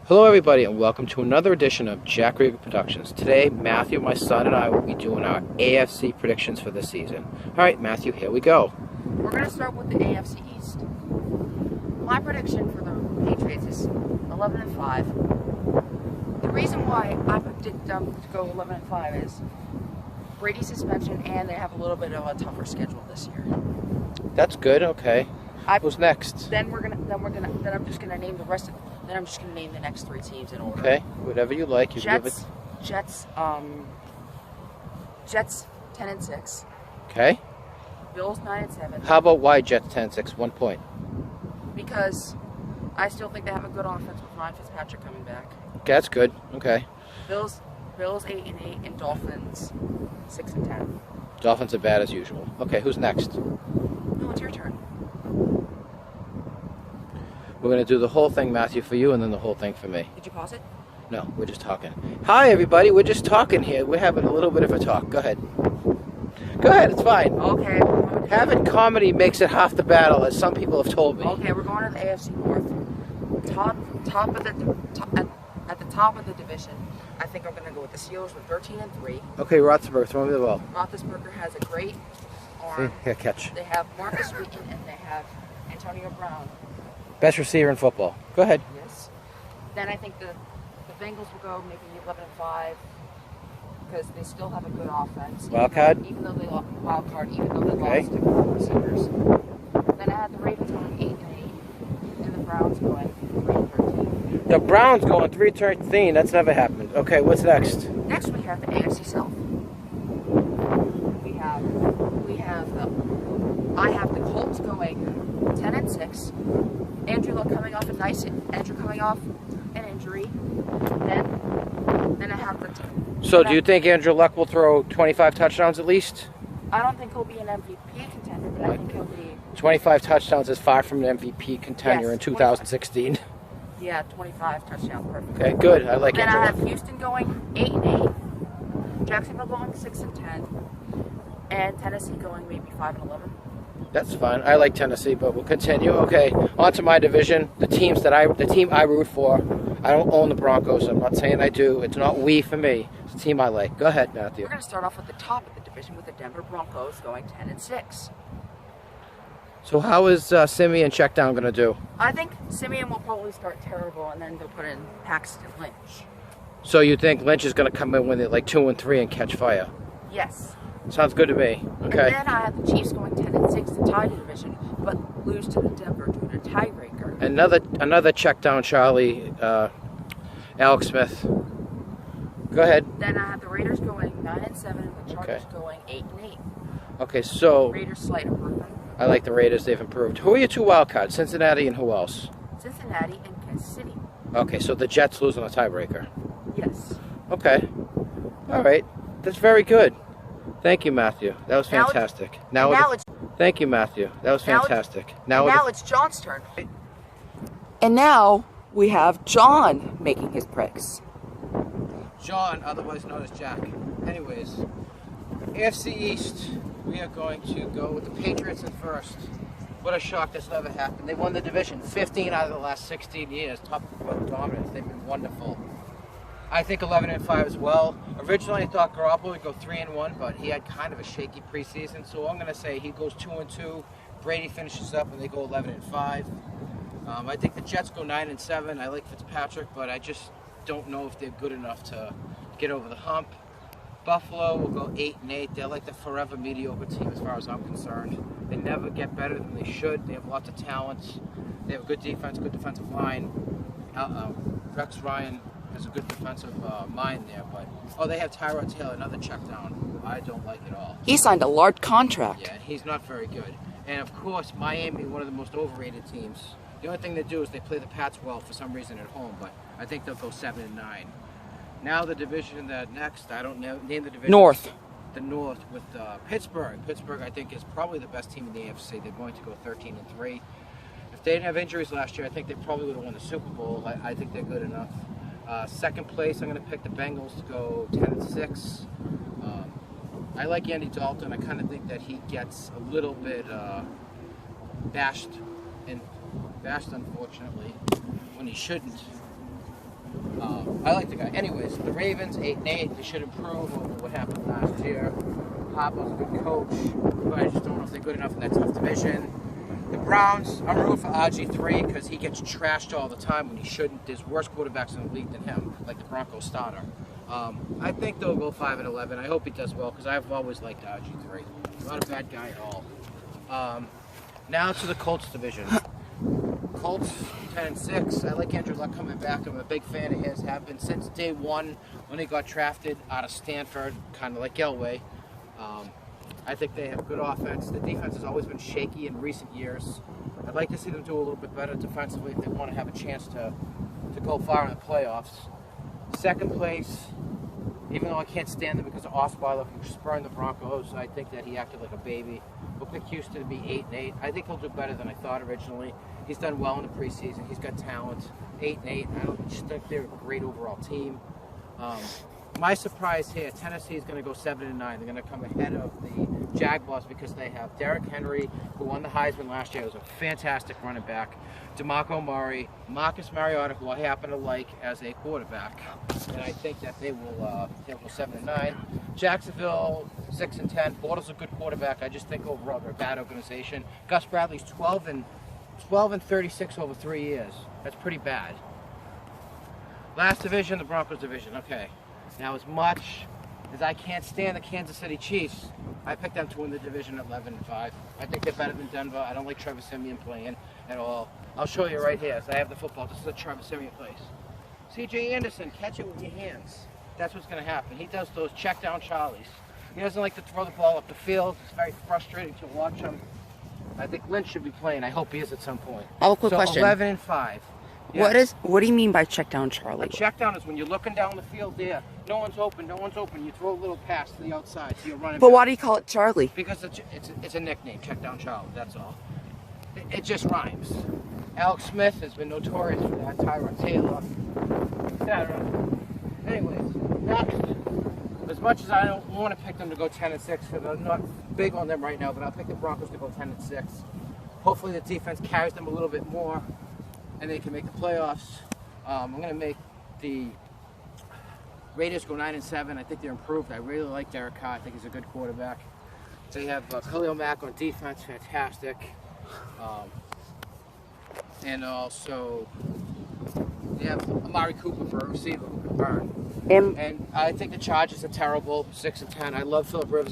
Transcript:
Hello everybody and welcome to another edition of Jack Rieger Productions. Today, Matthew, my son, and I will be doing our AFC predictions for the season. Alright, Matthew, here we go. We're going to start with the AFC East. My prediction for the Patriots is 11-5. The reason why I predict them to go 11-5 is Brady's suspension, and they have a little bit of a tougher schedule this year. That's good, okay. Who's next? Then I'm just gonna name the rest of. Then I'm just gonna name the next three teams in order. Okay, whatever you like. Jets 10-6. Okay. Bills 9-7. How about why Jets 10-6? 1 point. Because I still think they have a good offense with Ryan Fitzpatrick coming back. Okay, that's good. Okay. Bills 8-8, and Dolphins 6-10. Dolphins are bad as usual. Okay, who's next? No, it's your turn. We're going to do the whole thing, Matthew, for you, and then the whole thing for me. Did you pause it? No, we're just talking. Hi, everybody. We're just talking here. We're having a little bit of a talk. Go ahead. Go ahead. It's fine. Okay. Having comedy makes it half the battle, as some people have told me. Okay, we're going to the AFC North. At the top of the division, I think I'm going to go with the Steelers with 13-3. Okay, Roethlisberger, throw me the ball. Roethlisberger has a great arm. Here, catch. They have Marcus Wheaton and they have Antonio Brown. Best receiver in football. Go ahead. Yes. Then I think the Bengals will go maybe 11-5 because they still have a good offense. Wild card? Even though they lost wild card, even though they Okay. lost to good receivers. Then I had the Ravens going 8-8 and the Browns going 3-13. The Browns going 3-13. That's never happened. Okay, what's next? Next we have the AFC South. I have the Colts going 10-6. Andrew Luck coming off an injury. Then I have the. So, do you think Andrew Luck will throw 25 touchdowns at least? I don't think he'll be an MVP contender, but I think he'll be. 25 touchdowns is far from an MVP contender in 2016. Yeah, 25 touchdowns, perfect. Okay, good. I like Then Andrew I Luck. have Houston going 8-8, Jacksonville going 6-10, and Tennessee going maybe 5-11. That's fine. I like Tennessee, but we'll continue. Okay, on to my division. The team I root for. I don't own the Broncos. I'm not saying I do. It's not we for me. It's the team I like. Go ahead, Matthew. We're going to start off at the top of the division with the Denver Broncos going 10-6. So how is Simeon Checkdown going to do? I think Simeon will probably start terrible, and then they'll put in Paxton Lynch. So you think Lynch is going to come in when they're like 2-3 and catch fire? Yes. Sounds good to me. Okay. And then I have the Chiefs going 10-6 to tie the division, but lose to the Denver due to tiebreaker. Another check down, Charlie. Alex Smith. Go ahead. Then I have the Raiders going 9-7 and the Chargers going 8-8. Okay, so Raiders slight improvement. I like the Raiders. They've improved. Who are your two wild cards? Cincinnati and who else? Cincinnati and Kansas City. Okay, so the Jets lose on a tiebreaker. Yes. Okay. All right. That's very good. Thank you, Matthew. That was fantastic. Thank you, Matthew. That was fantastic. Now it's John's turn. And now we have John making his picks. John, otherwise known as Jack. Anyways, AFC East, we are going to go with the Patriots in first. What a shock, this never happened. They won the division 15 out of the last 16 years. Top dominance. They've been wonderful. I think 11-5 as well. Originally, I thought Garoppolo would go 3-1, but he had kind of a shaky preseason. So I'm going to say he goes 2-2. Brady finishes up, and they go 11-5. I think the Jets go 9-7. I like Fitzpatrick, but I just don't know if they're good enough to get over the hump. Buffalo will go 8-8. They're like the forever mediocre team as far as I'm concerned. They never get better than they should. They have lots of talents. They have a good defense, good defensive line. Rex Ryan has a good defensive mind there, but they have Tyrod Taylor, another check down, who I don't like at all. He signed a large contract. Yeah, he's not very good. And of course, Miami, one of the most overrated teams. The only thing they do is they play the Pats well for some reason at home, but I think they'll go 7-9. Now the division that next, I don't know, name the division. North. The North with Pittsburgh. Pittsburgh, I think, is probably the best team in the AFC. They're going to go 13-3. If they didn't have injuries last year, I think they probably would have won the Super Bowl. I think they're good enough. Second place, I'm going to pick the Bengals to go 10-6. I like Andy Dalton. I kind of think that he gets a little bit bashed, unfortunately, when he shouldn't. I like the guy. Anyways, the Ravens 8-8. They should improve over what happened last year. Harbaug's a good coach, but I just don't know if they're good enough in that tough division. The Browns, I'm rooting for RG3 because he gets trashed all the time when he shouldn't. There's worse quarterbacks in the league than him, like the Broncos starter. I think they'll go 5-11. I hope he does well because I've always liked RG3. Not a bad guy at all. Now to the Colts division. Colts 10-6. I like Andrew Luck coming back. I'm a big fan of his. Have been since day one when he got drafted out of Stanford, kind of like Elway. I think they have good offense. The defense has always been shaky in recent years. I'd like to see them do a little bit better defensively if they want to have a chance to go far in the playoffs. Second place, even though I can't stand them because of Osweiler spurring the Broncos, I think that he acted like a baby. We'll pick Houston to be 8-8. I think he'll do better than I thought originally. He's done well in the preseason. He's got talent. 8-8. I don't just think they're a great overall team. My surprise here, Tennessee is going to go 7-9. They're going to come ahead of the Jaguars because they have Derrick Henry, who won the Heisman last year. He was a fantastic running back. DeMarco Murray, Marcus Mariota, who I happen to like as a quarterback. And I think that they will they'll go 7-9. Jacksonville 6-10. Bortles a good quarterback. I just think overall they're a bad organization. Gus Bradley's 12-36 over 3 years. That's pretty bad. Last division, the Broncos division. Okay. Now, as much as I can't stand the Kansas City Chiefs, I picked them to win the division at 11-5. I think they're better than Denver. I don't like Trevor Siemian playing at all. I'll show you right here. So I have the football. This is what Trevor Siemian plays. C.J. Anderson, catch it with your hands. That's what's going to happen. He does those check down Charlies. He doesn't like to throw the ball up the field. It's very frustrating to watch him. I think Lynch should be playing. I hope he is at some point. I have a quick question. 11-5. Yeah. What do you mean by check down Charlie? A check down is when you're looking down the field there. No one's open. You throw a little pass to the outside, so you're running. But back. why do you call it Charlie? Because it's a nickname, check down Charlie. That's all. It just rhymes. Alex Smith has been notorious for that. Tyrod Taylor, etc. Anyways, next. As much as I don't want to pick them to go 10-6, because I'm not big on them right now, but I'll pick the Broncos to go 10-6. Hopefully the defense carries them a little bit more, and they can make the playoffs. I'm going to make the Raiders go 9-7. I think they're improved. I really like Derek Carr. I think he's a good quarterback. They have Khalil Mack on defense, fantastic. And also, they have Amari Cooper for a receiver who can burn. And I think the Chargers are terrible, 6-10. I love Phillip Rivers.